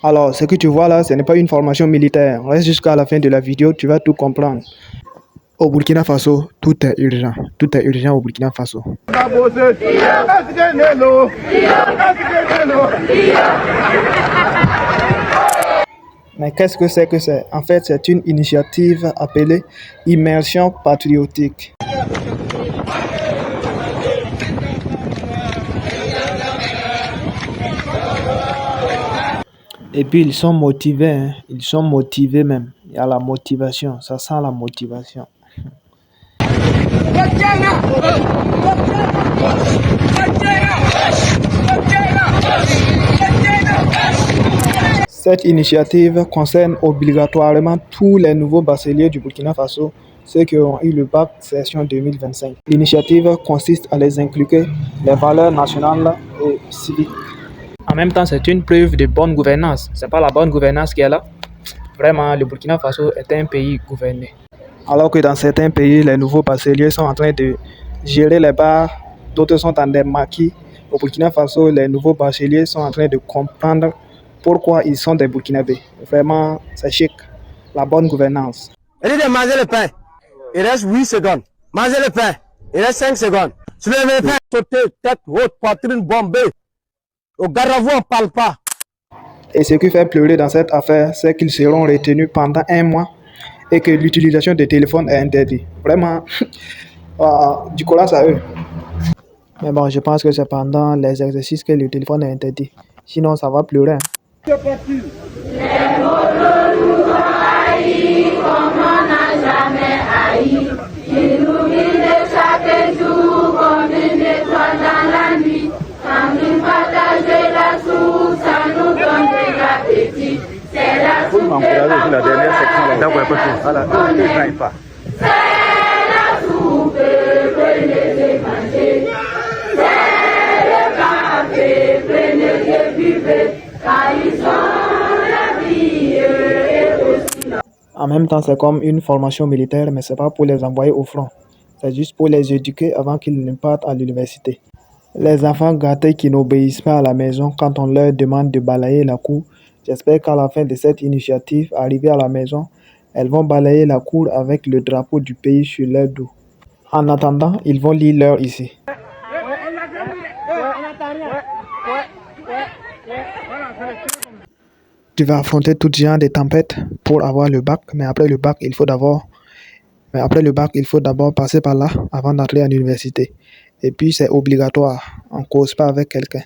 Alors, ce que tu vois là, ce n'est pas une formation militaire. Reste jusqu'à la fin de la vidéo, tu vas tout comprendre. Au Burkina Faso, tout est urgent. Tout est urgent au Burkina Faso. Mais qu'est-ce que c'est que c'est? En fait, c'est une initiative appelée Immersion patriotique. Et puis ils sont motivés, hein. Ils sont motivés même. Il y a la motivation, ça sent la motivation. Cette initiative concerne obligatoirement tous les nouveaux bacheliers du Burkina Faso, ceux qui ont eu le bac session 2025. L'initiative consiste à les inculquer les valeurs nationales et civiques. En même temps, c'est une preuve de bonne gouvernance. C'est pas la bonne gouvernance qui est là. Vraiment, le Burkina Faso est un pays gouverné. Alors que dans certains pays, les nouveaux bacheliers sont en train de gérer les bars, d'autres sont dans des maquis. Au Burkina Faso, les nouveaux bacheliers sont en train de comprendre pourquoi ils sont des Burkinabés. Vraiment, c'est chic. La bonne gouvernance. Elle dit de manger le pain. Il reste 8 secondes. Manger le pain. Il reste 5 secondes. Soulevez le pain. Sauter, tête haute, poitrine bombée. Au garde à vous, on ne parle pas. Et ce qui fait pleurer dans cette affaire, c'est qu'ils seront retenus pendant 1 mois et que l'utilisation des téléphones est interdite. Vraiment, du courage à eux. Mais bon, je pense que c'est pendant les exercices que le téléphone est interdit. Sinon, ça va pleurer. Hein. Les mots nous ont haïs comme on n'a jamais haï. Ils nous guident chaque jour comme une étoile dans la nuit. Quand nous partageons la soupe, ça nous donne de l'appétit. C'est la soupe de la dernière section. C'est la soupe, venez manger. C'est le café, venez buvez. En même temps, c'est comme une formation militaire, mais c'est pas pour les envoyer au front. C'est juste pour les éduquer avant qu'ils ne partent à l'université. Les enfants gâtés qui n'obéissent pas à la maison quand on leur demande de balayer la cour, j'espère qu'à la fin de cette initiative, arrivées à la maison, elles vont balayer la cour avec le drapeau du pays sur leur dos. En attendant, ils vont lire l'heure ici. Tu vas affronter tout genre de tempêtes pour avoir le bac, mais après le bac, il faut d'abord passer par là avant d'entrer à l'université. Et puis c'est obligatoire, on ne cause pas avec quelqu'un.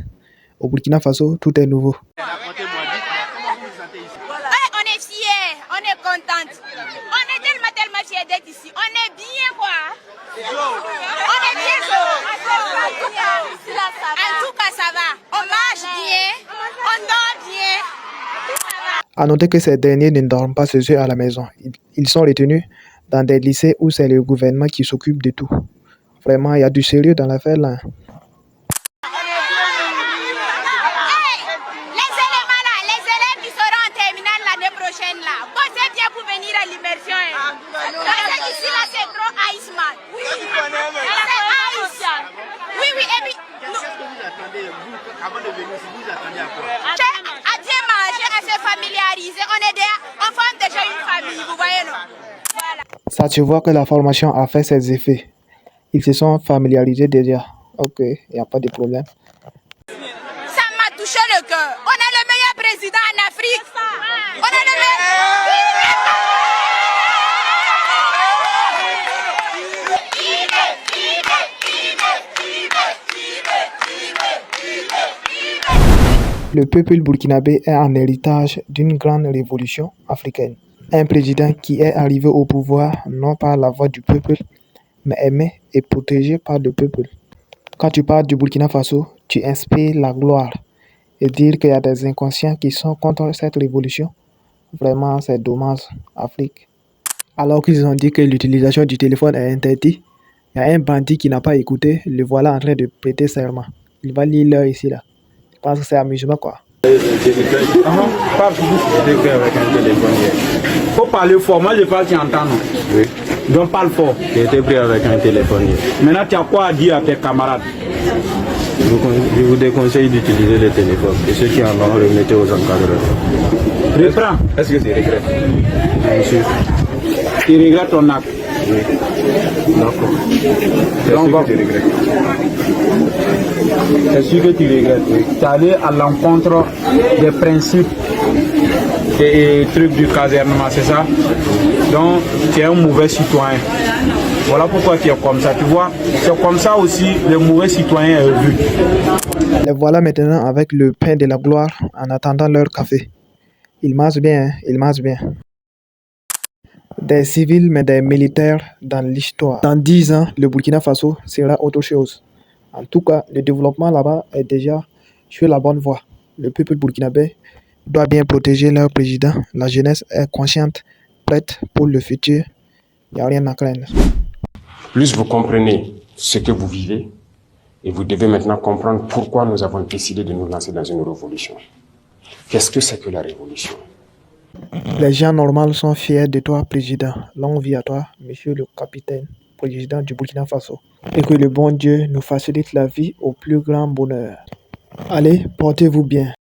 Au Burkina Faso, tout est nouveau. Ouais, on est fiers, on est contents. On est tellement fiers d'être ici. On est bien quoi. On est bien en tout cas, ça va. On marche bien, on dort bien. À noter que ces derniers ne dorment pas chez eux à la maison. Ils sont retenus dans des lycées où c'est le gouvernement qui s'occupe de tout. Vraiment, il y a du sérieux dans l'affaire là. Les éléments là, les élèves qui seront en terminale l'année prochaine là, bossez bien pour venir à l'immersion. Parce que ici là c'est trop Iceman. Oui, c'est Ice. Oui, et puis... Qu'est-ce que vous attendez, vous, avant de venir ici, vous attendez à quoi? À bien manger, à se familiariser. On forme déjà une famille, vous voyez non? Voilà. Ça, tu vois que la formation a fait ses effets. Ils se sont familiarisés déjà. Ok, il n'y a pas de problème. Ça m'a touché le cœur. On a le meilleur président en Afrique. On a le Le peuple burkinabé est en héritage d'une grande révolution africaine. Un président qui est arrivé au pouvoir non par la voix du peuple, mais aimé et protégé par le peuple. Quand tu parles du Burkina Faso, tu inspires la gloire. Et dire qu'il y a des inconscients qui sont contre cette révolution, vraiment c'est dommage, Afrique. Alors qu'ils ont dit que l'utilisation du téléphone est interdite, il y a un bandit qui n'a pas écouté, le voilà en train de prêter serment. Il va lire l'heure ici là. Je pense que c'est amusement quoi. Pas avec un téléphone. Faut parler fort. Moi je parle, tu entends non? Oui. Donc parle fort. J'ai été pris avec un téléphone. Maintenant tu as quoi à dire à tes camarades? Je vous déconseille d'utiliser les téléphones. Et ceux qui en ont, remettez aux encadreurs. Reprends. Est-ce que tu regrettes? Bien sûr. Tu regrettes ton acte? Oui. D'accord. C'est sûr que tu regrettes. Oui. Tu es allé à l'encontre des principes et trucs du casernement, c'est ça? Donc, tu es un mauvais citoyen. Voilà pourquoi tu es comme ça. Tu vois, c'est comme ça aussi le mauvais citoyen est vu. Les voilà maintenant avec le pain de la gloire en attendant leur café. Ils mangent bien, hein, ils mangent bien. Des civils, mais des militaires dans l'histoire. Dans 10 ans, le Burkina Faso sera autre chose. En tout cas, le développement là-bas est déjà sur la bonne voie. Le peuple burkinabé doit bien protéger leur président. La jeunesse est consciente, prête pour le futur. Il n'y a rien à craindre. Plus vous comprenez ce que vous vivez, et vous devez maintenant comprendre pourquoi nous avons décidé de nous lancer dans une révolution. Qu'est-ce que c'est que la révolution? Les gens normaux sont fiers de toi, président. Longue vie à toi, monsieur le capitaine, président du Burkina Faso. Et que le bon Dieu nous facilite la vie au plus grand bonheur. Allez, portez-vous bien.